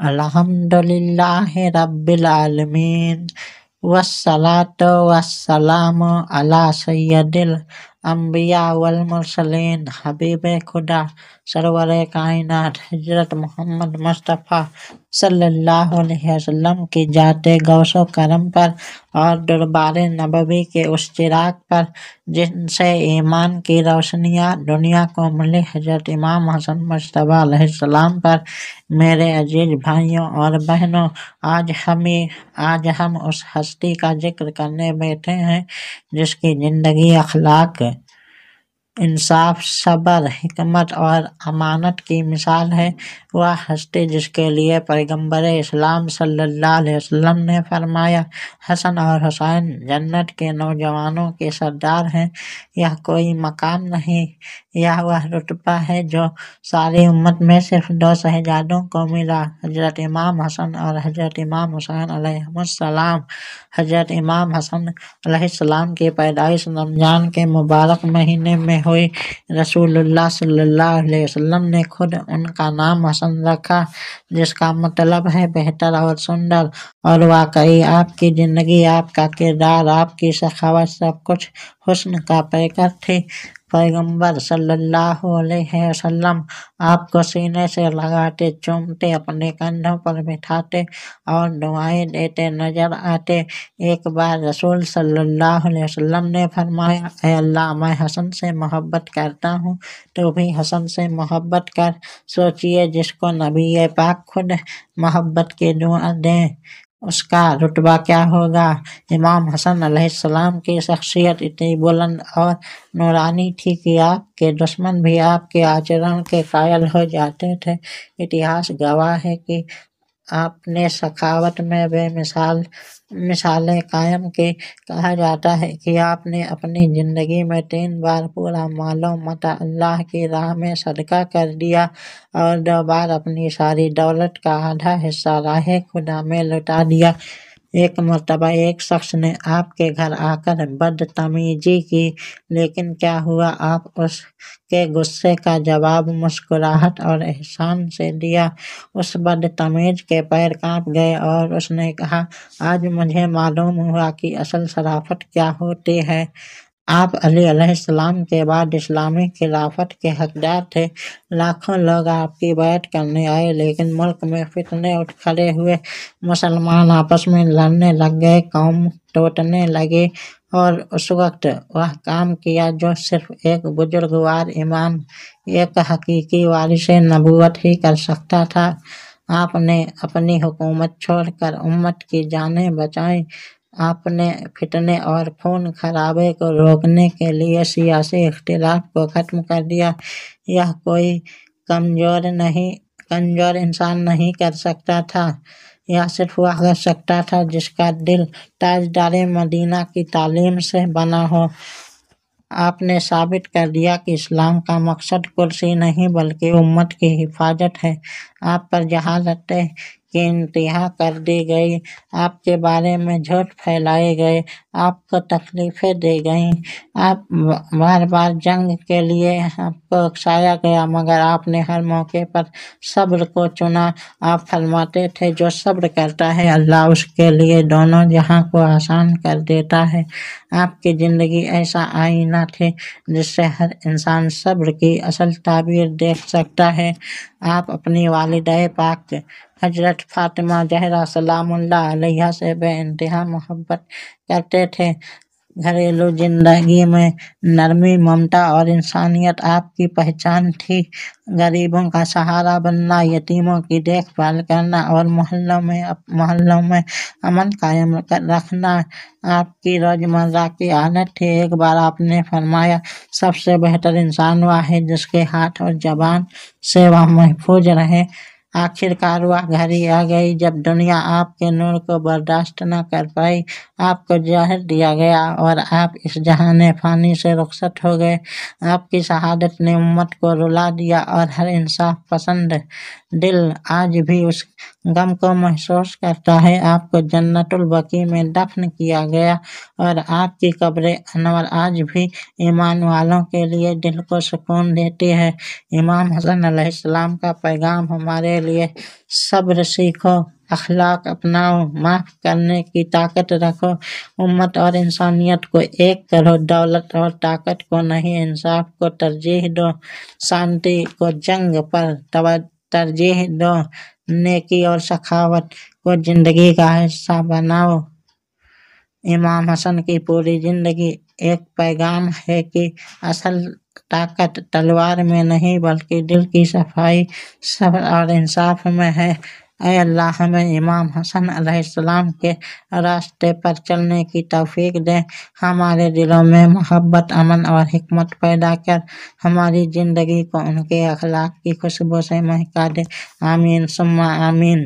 अल्हम्दुलिल्लाहि रब्बिल आलमीन वस्सलातु वस्सलामु अला सय्यदिल अंबिया वल मुरसलीन हबीब खुदा सरवर कायनात हजरत मोहम्मद मुस्तफ़ा सल्लल्लाहु अलैहि वसल्लम की जाते गौसो करम पर और दरबारे नबवी के उस चिराग पर जिनसे ईमान की रोशनियाँ दुनिया को मिली हजरत इमाम हसन मुज्तबा अलैहिस्सलाम पर। मेरे अजीज भाइयों और बहनों, आज हम उस हस्ती का जिक्र करने बैठे हैं जिसकी जिंदगी अखलाक, इंसाफ, सब्र, हिकमत और अमानत की मिसाल है। वह हस्ती जिसके लिए पैगंबर इस्लाम सल्लल्लाहु अलैहि वसल्लम ने फरमाया, हसन और हुसैन जन्नत के नौजवानों के सरदार हैं। यह कोई मकाम नहीं, यह वह रुतबा है जो सारी उम्मत में सिर्फ दो शहजादों को मिला, हजरत इमाम हसन और हजरत इमाम हुसैन अलैहिमुस्सलाम। हजरत इमाम हसन अलैहिस्सलाम की पैदाइश रमजान के मुबारक महीने में हुई। रसूलुल्लाह सल्लल्लाहु अलैहि वसल्लम ने खुद उनका नाम हसन रखा, जिसका मतलब है बेहतर और सुंदर। और वाकई आपकी जिंदगी, आपका किरदार, आपकी सखावत सब कुछ हुस्न का पैकर थी। पैगंबर सल्लल्लाहु अलैहि वसल्लम आपको सीने से लगाते, चूमते, अपने कंधों पर बिठाते और दुआएं देते नजर आते। एक बार रसूल सल्लल्लाहु अलैहि वसल्लम ने फरमाया, ऐ अल्लाह, मैं हसन से मोहब्बत करता हूँ, तो भी हसन से मोहब्बत कर। सोचिए, जिसको नबी पाक खुद मोहब्बत की दुआ दें, उसका रुतबा क्या होगा। इमाम हसन अलैहिस्सलाम की शख्सियत इतनी बुलंद और नूरानी थी कि आपके दुश्मन भी आपके आचरण के कायल हो जाते थे। इतिहास गवाह है कि आपने सखावत में बेमिसाल मिसालें कायम की। कहा जाता है कि आपने अपनी जिंदगी में 3 बार पूरा मालो मता अल्लाह की राह में सदका कर दिया और 2 बार अपनी सारी दौलत का आधा हिस्सा राहे खुदा में लुटा दिया। एक मर्तबा एक शख्स ने आपके घर आकर बदतमीजी की, लेकिन क्या हुआ, आप उसके गुस्से का जवाब मुस्कुराहट और एहसान से दिया। उस बदतमीज के पैर कांप गए और उसने कहा, आज मुझे मालूम हुआ कि असल शराफत क्या होती है। आप अली अलैहिस्सलाम के बाद इस्लामी खिलाफत के हकदार थे। लाखों लोग आपकी बैत करने आए, लेकिन मुल्क में फितने उठ खड़े हुए। मुसलमान आपस में लड़ने लग गए, कौम टूटने लगी। और उस वक्त वह काम किया जो सिर्फ एक बुजुर्गवार इमाम, एक हकीकी वारिसे नबूवत ही कर सकता था। आपने अपनी हुकूमत छोड़कर उम्मत की जानें बचाई। आपने फितने और खून खराबे को रोकने के लिए सियासी इख्तिलाफ को खत्म कर दिया। यह कोई कमजोर इंसान नहीं कर सकता था। यह सिर्फ वह कर सकता था जिसका दिल ताजदारे मदीना की तालीम से बना हो। आपने साबित कर दिया कि इस्लाम का मकसद कुर्सी नहीं बल्कि उम्मत की हिफाजत है। आप पर जहालतें की इंतहा कर दी गई, आपके बारे में झूठ फैलाए गए, आपको तकलीफें दी गईं, आप बार बार जंग के लिए आपको उकसाया गया, मगर आपने हर मौके पर सब्र को चुना। आप फरमाते थे, जो सब्र करता है अल्लाह उसके लिए दोनों जहां को आसान कर देता है। आपकी जिंदगी ऐसा आईना थी जिससे हर इंसान सब्र की असल ताबीर देख सकता है। आप अपनी वालिदा पाक हजरत फातिमा ज़हरा सलामुल्लाह अलैहा से बेइंतहा मोहब्बत करते थे। घरेलू जिंदगी में नरमी, ममता और इंसानियत आपकी पहचान थी। गरीबों का सहारा बनना, यतीमों की देखभाल करना और मोहल्लों में अमन कायम रखना आपकी रोजमर्रा की आदत थी। एक बार आपने फरमाया, सबसे बेहतर इंसान वह है जिसके हाथ और जबान से वह महफूज रहे। आखिरकार वह घड़ी आ गई जब दुनिया आपके नूर को बर्दाश्त न कर पाई। आपको जहर दिया गया और आप इस जहाने फानी से रुखसत हो गए। आपकी शहादत ने उम्मत को रुला दिया और हर इंसाफ पसंद दिल आज भी उस गम को महसूस करता है। आपको जन्नतुल बकी में दफन किया गया और आपकी कब्र अनवर आज भी ईमान वालों के लिए दिल को सुकून देती है। इमाम हसन अलैहिस्सलाम का पैगाम हमारे लिए صبر سیکھو، اخلاق اپناؤ، معاف کرنے کی طاقت رکھو، امت اور انسانیت کو ایک کرو، دولت اور طاقت کو نہیں انصاف کو ترجیح دو، شانتی کو جنگ پر ترجیح دو، نیکی اور سخاوت کو زندگی کا حصہ بناؤ۔ امام حسن کی پوری زندگی ایک پیغام ہے کہ اصل طاقت تلوار میں نہیں بلکہ دل کی صفائی، صبر اور انصاف میں ہے۔ اے اللہ ہمیں امام حسن علیہ السلام کے راستے پر چلنے کی توفیق دے، ہمارے دلوں میں محبت، امن اور حکمت پیدا کر، ہماری زندگی کو ان کے اخلاق کی خوشبو سے مہکا دے، آمین ثم آمین۔